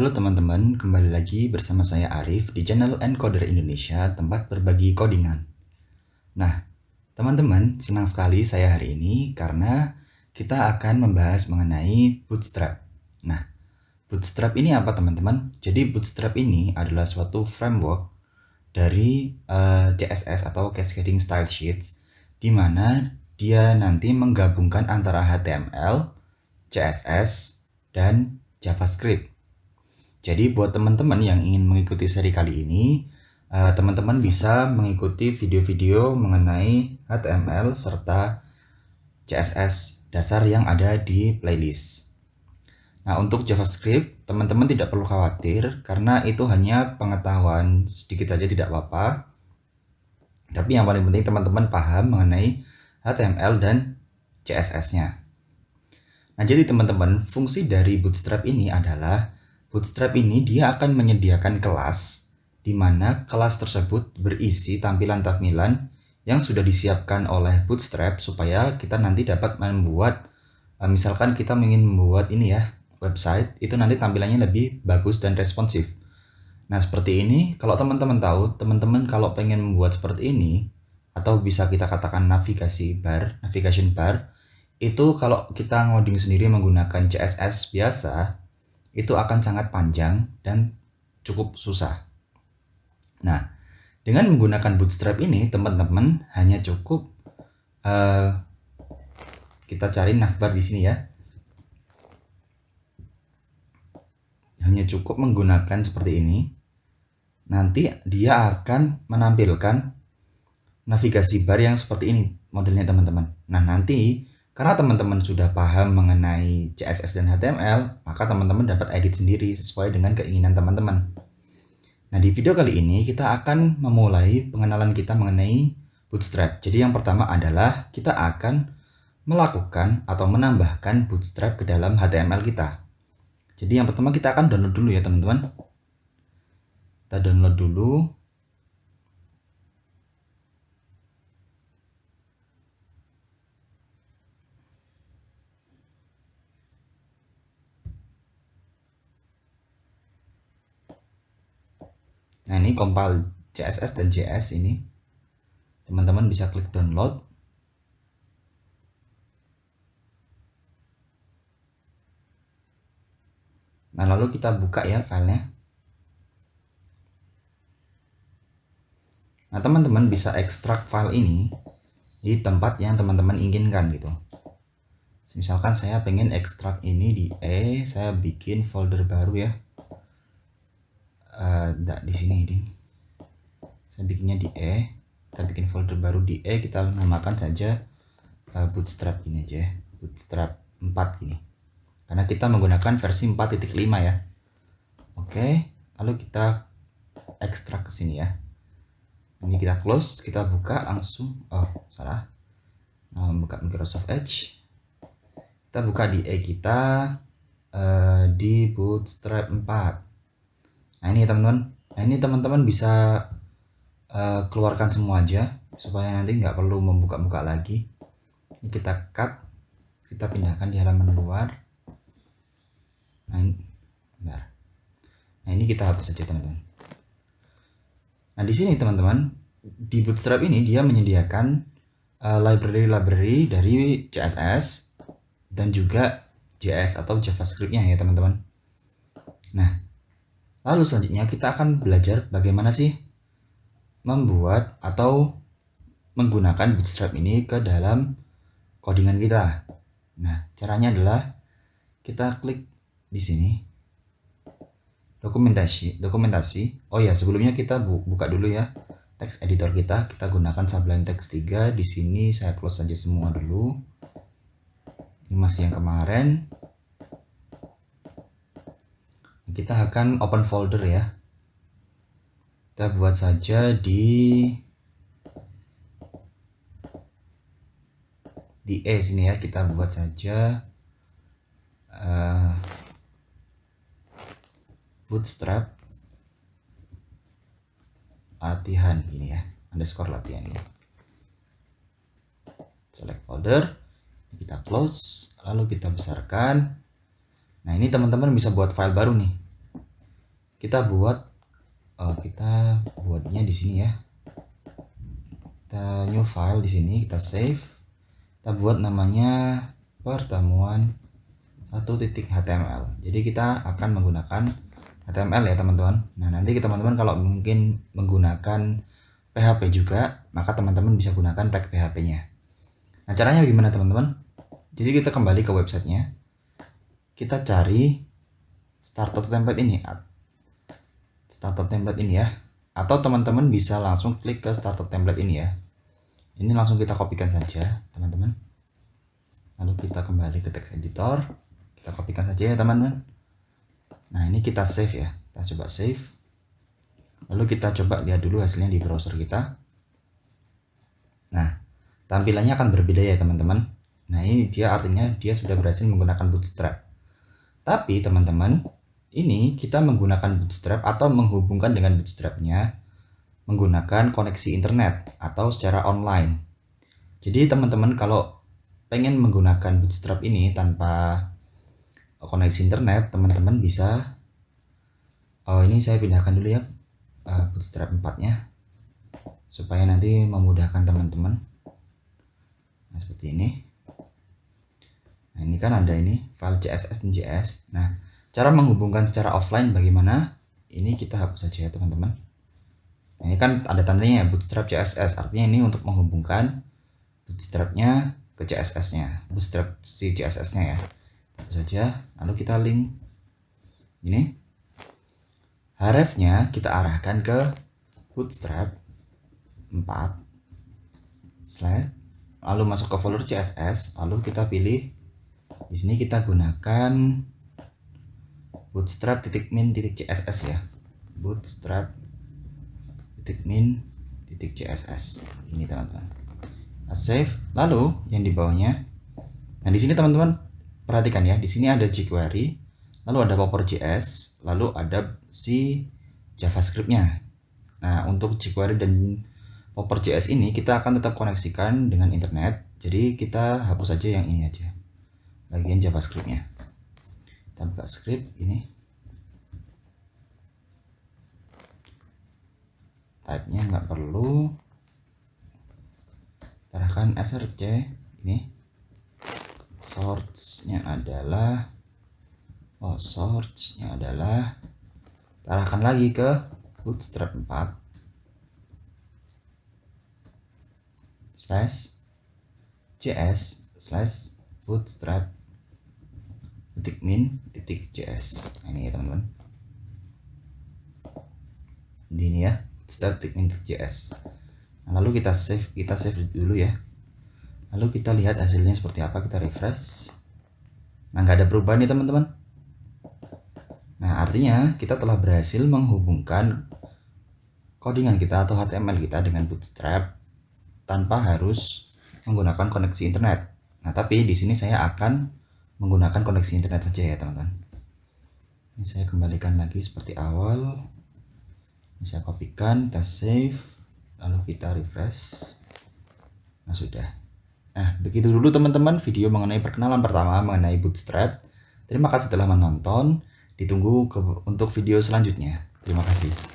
Halo teman-teman, kembali lagi bersama saya Arif di channel Encoder Indonesia, tempat berbagi codingan. Nah, teman-teman, senang sekali saya hari ini karena kita akan membahas mengenai Bootstrap. Nah, Bootstrap ini apa teman-teman? Jadi Bootstrap ini adalah suatu framework dari CSS atau Cascading Style Sheets, di mana dia nanti menggabungkan antara HTML, CSS, dan JavaScript. Jadi buat teman-teman yang ingin mengikuti seri kali ini, teman-teman bisa mengikuti video-video mengenai HTML serta CSS dasar yang ada di playlist. Nah, untuk JavaScript, teman-teman tidak perlu khawatir karena itu hanya pengetahuan sedikit saja, tidak apa-apa. Tapi yang paling penting teman-teman paham mengenai HTML dan CSS-nya. Nah, jadi teman-teman, fungsi dari Bootstrap ini adalah Bootstrap ini dia akan menyediakan kelas di mana kelas tersebut berisi tampilan-tampilan yang sudah disiapkan oleh Bootstrap supaya kita nanti dapat membuat, misalkan kita ingin membuat ini ya, website, itu nanti tampilannya lebih bagus dan responsif. Nah, seperti ini, kalau teman-teman tahu, teman-teman kalau pengen membuat seperti ini, atau bisa kita katakan navigation bar, itu kalau kita ngoding sendiri menggunakan CSS biasa, itu akan sangat panjang dan cukup susah. Nah, dengan menggunakan Bootstrap ini, teman-teman hanya cukup kita cari navbar di sini ya. Hanya cukup menggunakan seperti ini. Nanti dia akan menampilkan navigasi bar yang seperti ini modelnya teman-teman. Nah, nanti karena teman-teman sudah paham mengenai CSS dan HTML, maka teman-teman dapat edit sendiri sesuai dengan keinginan teman-teman. Nah, di video kali ini kita akan memulai pengenalan kita mengenai Bootstrap. Jadi yang pertama adalah kita akan melakukan atau menambahkan Bootstrap ke dalam HTML kita. Jadi yang pertama kita akan download dulu ya teman-teman. Kita download dulu. Nah, ini compile CSS dan JS ini. Teman-teman bisa klik download. Nah, lalu kita buka ya filenya. Nah, teman-teman bisa ekstrak file ini di tempat yang teman-teman inginkan gitu. Misalkan saya pengen ekstrak ini di E, saya bikin folder baru ya. Di sini ini. Saya bikinnya di E. Kita bikin folder baru di E, kita namakan saja Bootstrap ini aja, Bootstrap 4 ini. Karena kita menggunakan versi 4.5 ya. Oke, lalu kita ekstrak ke sini ya. Ini kita close, kita buka langsung. Oh, salah. Buka Microsoft Edge. Kita buka di E kita di Bootstrap 4. Nah, ini teman-teman. Nah, ini teman-teman bisa keluarkan semua aja supaya nanti nggak perlu membuka-buka lagi. Ini kita cut, kita pindahkan di halaman luar. Nah, ini, bentar. Nah, ini kita hapus saja teman-teman. Nah, di sini teman-teman, di Bootstrap ini dia menyediakan library dari CSS dan juga JS atau JavaScript-nya ya teman-teman. Nah, lalu selanjutnya kita akan belajar bagaimana sih membuat atau menggunakan Bootstrap ini ke dalam codingan kita. Nah, caranya adalah kita klik di sini dokumentasi. Oh ya, sebelumnya kita buka dulu ya text editor kita gunakan Sublime Text 3. Di sini saya close saja semua dulu. Ini masih yang kemarin. Kita akan open folder ya. Kita buat saja di E sini ya, kita buat saja Bootstrap latihan ini ya, underscore latihan ini. Select folder, kita close, lalu kita besarkan. Nah, ini teman-teman bisa buat file baru nih. kita buatnya di sini ya. Kita new file di sini, kita save. Kita buat namanya pertemuan 1.html. Jadi kita akan menggunakan HTML ya teman-teman. Nah, nanti teman-teman kalau mungkin menggunakan PHP juga, maka teman-teman bisa gunakan tag PHP-nya. Nah, caranya gimana teman-teman? Jadi kita kembali ke websitenya. Kita cari starter template ini. Starter template ini ya. Atau teman-teman bisa langsung klik ke starter template ini ya. Ini langsung kita kopikan saja, teman-teman. Lalu kita kembali ke text editor. Kita kopikan saja ya, teman-teman. Nah, ini kita save ya. Kita coba save. Lalu kita coba lihat dulu hasilnya di browser kita. Nah, tampilannya akan berbeda ya, teman-teman. Nah, ini dia artinya dia sudah berhasil menggunakan Bootstrap. Tapi, teman-teman, ini kita menggunakan Bootstrap atau menghubungkan dengan Bootstrap-nya menggunakan koneksi internet atau secara online. Jadi teman-teman kalau pengen menggunakan Bootstrap ini tanpa koneksi internet, teman-teman bisa ini saya pindahkan dulu ya Bootstrap 4-nya supaya nanti memudahkan teman-teman. Nah, seperti ini. Nah, ini kan ada ini file CSS dan JS. Nah, cara menghubungkan secara offline bagaimana? Ini kita hapus saja ya, teman-teman. Nah, ini kan ada tandanya Bootstrap CSS, artinya ini untuk menghubungkan Bootstrap-nya ke CSS-nya, Bootstrap si CSS-nya ya. Hapus saja, lalu kita link ini. Href-nya kita arahkan ke Bootstrap 4 slash, lalu masuk ke folder CSS, lalu kita pilih di sini kita gunakan bootstrap.min.css ya. bootstrap.min.css ini teman-teman. Save. Lalu yang di bawahnya, nah di sini teman-teman perhatikan ya, di sini ada jQuery, lalu ada Popper.js, lalu ada si JavaScript-nya. Nah, untuk jQuery dan Popper.js ini kita akan tetap koneksikan dengan internet, jadi kita hapus saja yang ini aja, bagian JavaScript-nya. Kita buka script ini, type-nya nggak perlu, arahkan src ini. Source-nya adalah arahkan lagi ke Bootstrap 4 slash js slash bootstrap.min.js. Ini ya teman-teman, ini ya bootstrap.min.js. Nah, lalu kita save dulu ya. Lalu kita lihat hasilnya seperti apa, kita refresh. Nah, nggak ada perubahan nih teman-teman. Nah, artinya kita telah berhasil menghubungkan codingan kita atau HTML kita dengan Bootstrap tanpa harus menggunakan koneksi internet. Nah, tapi di sini saya akan menggunakan koneksi internet saja ya teman-teman. Ini saya kembalikan lagi seperti awal. Ini saya kopikan, kita save, lalu kita refresh. Nah, sudah. Nah, begitu dulu teman-teman video mengenai perkenalan pertama mengenai Bootstrap. Terima kasih telah menonton. Ditunggu untuk video selanjutnya. Terima kasih.